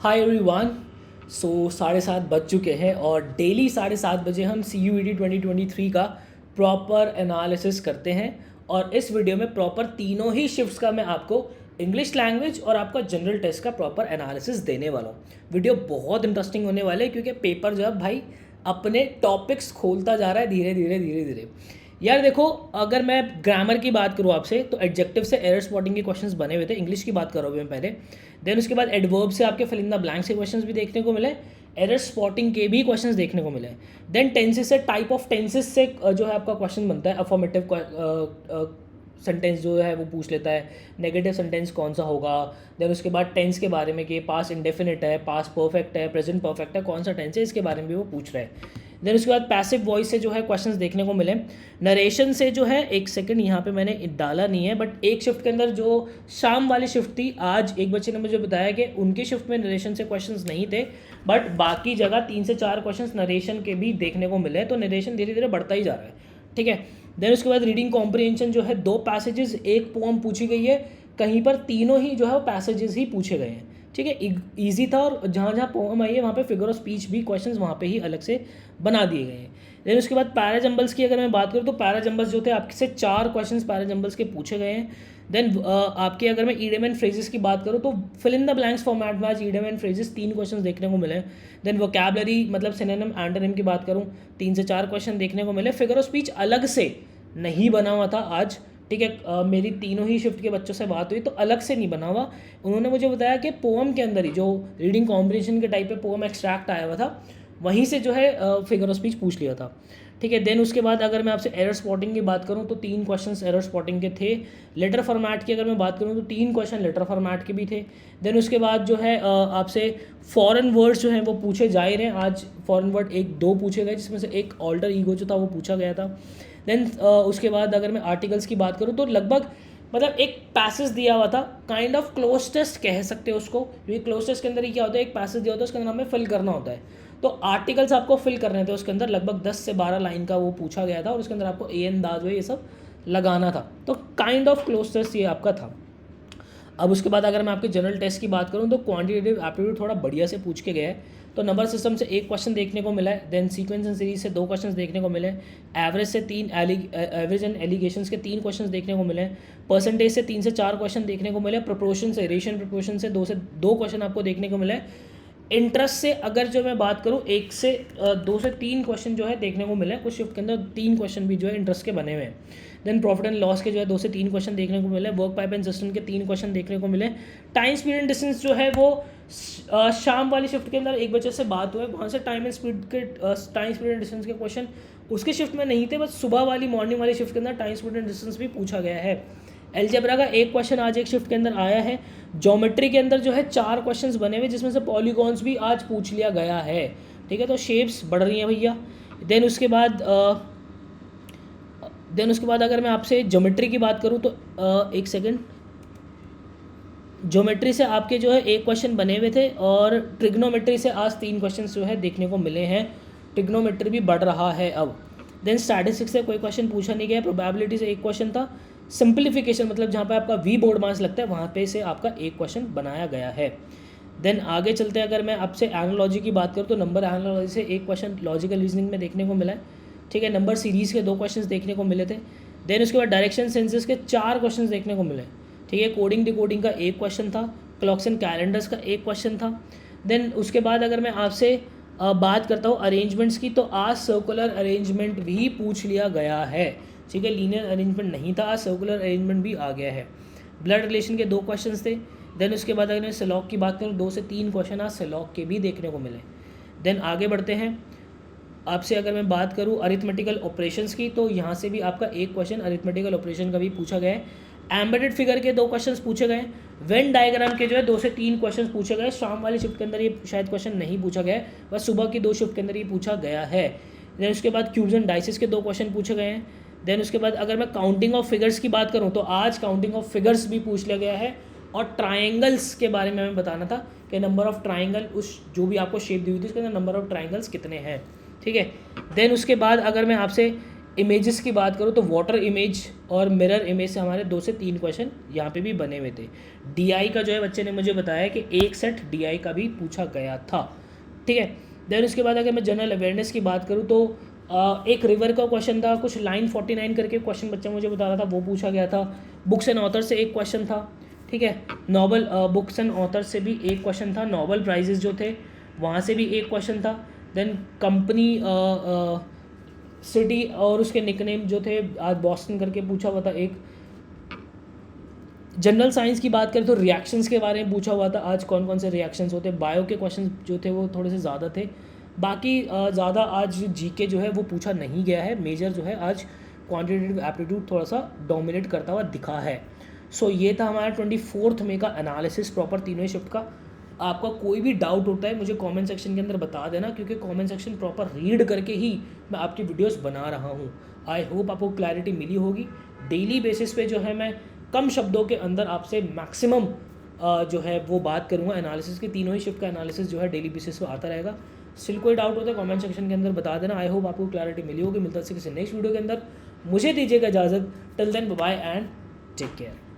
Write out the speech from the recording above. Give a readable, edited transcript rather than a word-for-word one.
Hi everyone. सो 7:30 बज चुके हैं और डेली 7:30 बजे हम CUET 2023 का प्रॉपर एनालिसिस करते हैं। और इस वीडियो में प्रॉपर तीनों ही शिफ्ट्स का मैं आपको इंग्लिश लैंग्वेज और आपका जनरल टेस्ट का प्रॉपर एनालिसिस देने वाला हूँ। वीडियो बहुत इंटरेस्टिंग होने वाले है क्योंकि पेपर जो है भाई अपने टॉपिक्स खोलता जा रहा है धीरे धीरे धीरे धीरे। यार देखो, अगर मैं ग्रामर की बात करूँ आपसे तो एडजेक्टिव से एरर स्पॉटिंग के क्वेश्चंस बने हुए थे। इंग्लिश की बात करो मैं पहले, देन उसके बाद एडवर्ब से आपके फिल इन द ब्लैंक्स के क्वेश्चंस भी देखने को मिले, एरर स्पॉटिंग के भी क्वेश्चंस देखने को मिले। देन टेंसेस से, टाइप ऑफ टेंसेस से जो है आपका क्वेश्चन बनता है। अफर्मेटिव सेंटेंस जो है वो पूछ लेता है, नेगेटिव सेंटेंस कौन सा होगा। देन उसके बाद टेंस के बारे में कि पास इंडेफिनिट है, पास परफेक्ट है, प्रेजेंट परफेक्ट है, कौन सा टेंस है, इसके बारे में भी वो पूछ रहा है। देन उसके बाद पैसिव वॉइस से जो है क्वेश्चंस देखने को मिले। नरेशन से जो है, एक सेकंड यहाँ पे मैंने डाला नहीं है, बट एक शिफ्ट के अंदर जो शाम वाली शिफ्ट थी, आज एक बच्चे ने मुझे बताया कि उनकी शिफ्ट में नरेशन से क्वेश्चंस नहीं थे, बट बाकी जगह 3 से 4 क्वेश्चंस नरेशन के भी देखने को मिले। तो नरेशन धीरे धीरे बढ़ता ही जा रहा है, ठीक है। देन उसके बाद रीडिंग कॉम्प्रिहेंशन जो है, 2 पैसेजेस, एक पोम पूछी गई है, कहीं पर तीनों ही जो है वो पैसेजेस ही पूछे गए हैं, ठीक है। ईजी था और जहाँ जहाँ पोम आई है वहाँ पे फिगर ऑफ स्पीच भी क्वेश्चंस वहाँ पे ही अलग से बना दिए गए हैं। देन उसके बाद पैराजम्बल्स की अगर मैं बात करूँ तो पैराजम्बल्स जो थे आपसे 4 क्वेश्चंस पैराजम्बल्स के पूछे गए हैं। देन आपके अगर मैं ईडियम एंड फ्रेजेस की बात करूँ तो fill in the blanks format में आज ईडियम एंड फ्रेजेस 3 क्वेश्चन देखने को मिले। देन वोकैबुलरी मतलब सिनोनिम एंटोनिम की बात करूँ 3 से 4 क्वेश्चन देखने को मिले। फिगर ऑफ स्पीच अलग से नहीं बना हुआ था आज, ठीक है। मेरी तीनों ही शिफ्ट के बच्चों से बात हुई तो अलग से नहीं बना हुआ। उन्होंने मुझे बताया कि पोम के अंदर ही जो रीडिंग कॉम्प्रिहेंशन के टाइप पे पोम एक्सट्रैक्ट आया हुआ था, वहीं से जो है फिगर ऑफ स्पीच पूछ लिया था, ठीक है। देन उसके बाद अगर मैं आपसे एरर स्पॉटिंग की बात करूं तो 3 क्वेश्चंस एरर स्पॉटिंग के थे। लेटर फॉर्मेट की अगर मैं बात करूं तो 3 क्वेश्चन लेटर फॉर्मेट के भी थे। देन उसके बाद जो है आपसे फॉरेन वर्ड्स जो हैं वो पूछे जा ही रहे हैं। आज फॉरेन वर्ड 1-2 पूछे गए, जिसमें से एक ऑल्टर ईगो जो था वो पूछा गया था। देन उसके बाद अगर मैं आर्टिकल्स की बात करूँ तो लगभग मतलब एक पैसेज दिया हुआ था, काइंड ऑफ क्लोज टेस्ट कह सकते हो उसको, क्योंकि क्लोज टेस्ट के अंदर ही क्या होता है, एक पैसेज दिया होता है, उसके अंदर हमें फिल करना होता है। तो आर्टिकल्स आपको फिल करने थे, उसके अंदर लगभग 10 से 12 लाइन का वो पूछा गया था और उसके अंदर आपको एन दाज ये सब लगाना था। तो काइंड ऑफ क्लोज टेस्ट ये आपका था। अब उसके बाद अगर मैं आपके जनरल टेस्ट की बात करूँ तो क्वांटिटेटिव एप्टीट्यूड थोड़ा बढ़िया से पूछ के गया है। तो नंबर सिस्टम से 1 क्वेश्चन देखने को मिला है। देन सीक्वेंस एंड सीरीज से 2 क्वेश्चन देखने को मिले। एवरेज से 3, एवरेज एंड एलिगेशंस के 3 क्वेश्चन देखने को मिले। परसेंटेज से 3 से 4 क्वेश्चन देखने को मिले। प्रोपोर्शन से, रेशियो प्रोपोर्शन से 2 क्वेश्चन आपको देखने को मिले। इंटरेस्ट से अगर जो मैं बात करूँ 1 से 2 से 3 क्वेश्चन जो है देखने को मिले। कुछ शिफ्ट के अंदर 3 क्वेश्चन भी जो है इंटरेस्ट के बने हुए हैं। देन प्रॉफिट एंड लॉस के जो है 2 से 3 क्वेश्चन देखने को मिले। वर्क पाइप एंड सिस्टम के 3 क्वेश्चन देखने को मिले। टाइम स्पीड एंड डिस्टेंस जो है वो शाम वाली शिफ्ट के अंदर एक बच्चे से बात हुई, वहाँ से टाइम स्पीड एंड डिस्टेंस के क्वेश्चन उसके शिफ्ट में नहीं थे, बस सुबह वाली मॉर्निंग वाली शिफ्ट के अंदर टाइम स्पीड एंड डिस्टेंस भी पूछा गया है। एलजेब्रा का 1 क्वेश्चन आज एक शिफ्ट के अंदर आया है। ज्योमेट्री के अंदर जो है 4 क्वेश्चंस बने हुए, जिसमें से पॉलीगॉन्स भी आज पूछ लिया गया है, ठीक है। तो शेप्स बढ़ रही हैं भैया। देन उसके बाद अगर मैं आपसे ज्योमेट्री की बात करूँ तो एक सेकंड, ज्योमेट्री से आपके जो है 1 क्वेश्चन बने हुए थे और ट्रिग्नोमेट्री से आज 3 क्वेश्चन जो है देखने को मिले हैं। ट्रिग्नोमेट्री भी बढ़ रहा है अब। देन स्टैटिस्टिक्स से कोई क्वेश्चन पूछा नहीं गया। प्रोबेबिलिटी से 1 क्वेश्चन था। सिंप्लीफिकेशन मतलब जहाँ पे आपका वी बोर्ड मार्क्स लगता है वहाँ पे से आपका 1 क्वेश्चन बनाया गया है। देन आगे चलते हैं, अगर मैं आपसे एनालॉजी की बात करूँ तो नंबर एनालॉजी से 1 क्वेश्चन लॉजिकल रीजनिंग में देखने को मिला है, ठीक है। नंबर सीरीज़ के 2 क्वेश्चन देखने को मिले थे। देन उसके बाद डायरेक्शन सेंसेस के 4 क्वेश्चन देखने को मिले, ठीक है। कोडिंग डिकोडिंग का 1 क्वेश्चन था। क्लॉक्स एंड कैलेंडर्स का 1 क्वेश्चन था। देन उसके बाद अगर मैं आपसे बात करता हूँ अरेंजमेंट्स की, तो आज सर्कुलर अरेंजमेंट भी पूछ लिया गया है, ठीक है। लीनियर अरेंजमेंट नहीं था, आज सर्कुलर अरेंजमेंट भी आ गया है। ब्लड रिलेशन के 2 क्वेश्चन थे। देन उसके बाद अगर मैं सेलॉक की बात करूँ 2 से 3 क्वेश्चन आज सेलॉक के भी देखने को मिले। देन आगे बढ़ते हैं, आपसे अगर मैं बात करूँ अरिथमेटिकल ऑपरेशंस की, तो यहाँ से भी आपका 1 क्वेश्चन अरिथमेटिकल ऑपरेशन का भी पूछा गया है। एम्बेडेड फिगर के 2 क्वेश्चंस पूछे गए। वेन डायग्राम के जो है 2 से 3 क्वेश्चंस पूछे गए। शाम वाली शिफ्ट के अंदर ये शायद क्वेश्चन नहीं पूछा गया है, बस सुबह की 2 शिफ्ट के अंदर ये पूछा गया है। देन उसके बाद क्यूब्स एंड डाइसेस के 2 क्वेश्चन पूछे गए हैं। देन उसके बाद अगर मैं काउंटिंग ऑफ फिगर्स की बात करूँ तो आज काउंटिंग ऑफ फिगर्स भी पूछ लिया गया है। और ट्राइंगल्स के बारे में हमें बताना था कि नंबर ऑफ ट्राइंगल, उस जो भी आपको शेप दी हुई थी उसके अंदर नंबर ऑफ ट्राइंगल्स कितने हैं, ठीक है। देन उसके बाद अगर मैं आपसे इमेजेस की बात करूँ तो वाटर इमेज और मिरर इमेज से हमारे 2 से 3 क्वेश्चन यहाँ पे भी बने हुए थे। डीआई का जो है बच्चे ने मुझे बताया कि एक सेट डीआई का भी पूछा गया था, ठीक है। देन उसके बाद अगर मैं जनरल अवेयरनेस की बात करूँ तो एक रिवर का क्वेश्चन था, कुछ लाइन 49 करके क्वेश्चन बच्चा मुझे बता रहा था, वो पूछा गया था। बुक्स एंड ऑथर से एक क्वेश्चन था, ठीक है। नोबल बुक्स एंड ऑथर से भी एक क्वेश्चन था। नोबल प्राइजेस जो थे वहाँ से भी एक क्वेश्चन था। देन कंपनी सिटी और उसके निकनेम जो थे आज बॉस्टन करके पूछा हुआ था एक। जनरल साइंस की बात करें तो रिएक्शंस के बारे में पूछा हुआ था, आज कौन कौन से रिएक्शंस होते हैं। बायो के क्वेश्चन जो थे वो थोड़े से ज़्यादा थे, बाकी ज़्यादा आज जीके जो है वो पूछा नहीं गया है। मेजर जो है आज क्वांटिटेटिव एप्टीट्यूड थोड़ा सा डोमिनेट करता हुआ दिखा है। सो ये था हमारा 24 मई का एनालिसिस प्रॉपर तीनों ही शिफ्ट का। आपका कोई भी डाउट होता है मुझे कमेंट सेक्शन के अंदर बता देना, क्योंकि कमेंट सेक्शन प्रॉपर रीड करके ही मैं आपकी वीडियोस बना रहा हूँ। आई होप आपको क्लैरिटी मिली होगी। डेली बेसिस पे जो है मैं कम शब्दों के अंदर आपसे मैक्सिमम जो है वो बात करूँगा एनालिसिस की। तीनों ही शिफ्ट का एनालिसिस जो है डेली बेसिस पे आता रहेगा। स्टिल कोई डाउट होता है कमेंट सेक्शन के अंदर बता देना। आई होप आपको क्लैरिटी मिली होगी। मिलता है किसी नेक्स्ट वीडियो के अंदर। मुझे दीजिएगा इजाज़त। Till then bye and take care.